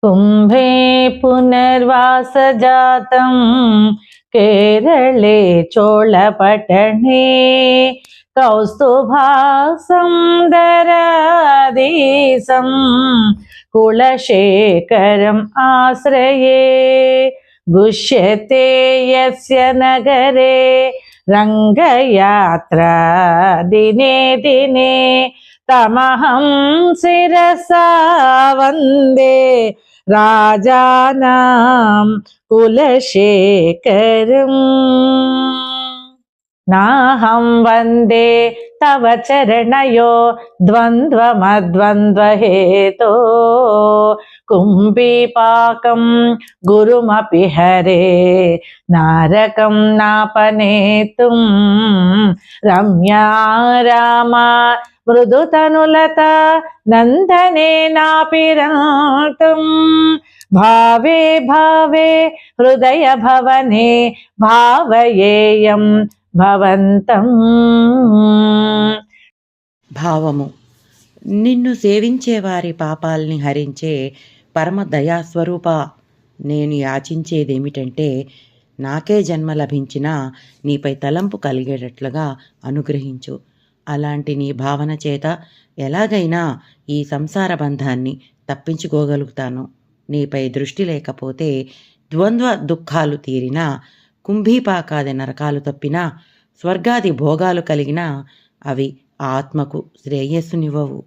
कुम्भे पुनर्वासजातं केरले चोळपट्टणे कौस्तुभासं दरादीसं कुलशेखरम् आश्रये गुष्यते यस्य नगरे रङ्गयात्रा दिने दिने तमहं शिरसा वन्दे राजानां कुलशेखरम्। नाहं वन्दे तव चरणयो द्वन्द्वमद्वन्द्वहेतो कुम्भीपाकं गुरुमपि हरे नारकं नापनेतुं रम्या रामा मृदुतनुलता नन्दनेनापि रातुं भावे भावे हृदय भवने भावयेयं భవంతం. భావము: నిన్ను సేవించేవారి పాపాల్ని హరించే పరమ దయాస్వరూప, నేను యాచించేదేమిటంటే నాకే జన్మ లభించినా నీపై తలంపు కలిగేటట్లుగా అనుగ్రహించు. అలాంటి నీ భావన చేత ఎలాగైనా ఈ సంసార బంధాన్ని తప్పించుకోగలుగుతాను. నీపై దృష్టి లేకపోతే ద్వంద్వ దుఃఖాలు తీరినా, కుంభీపాకాది నరకాలు తప్పినా, స్వర్గాది భోగాలు కలిగినా అవి ఆత్మకు శ్రేయస్సునివ్వవు.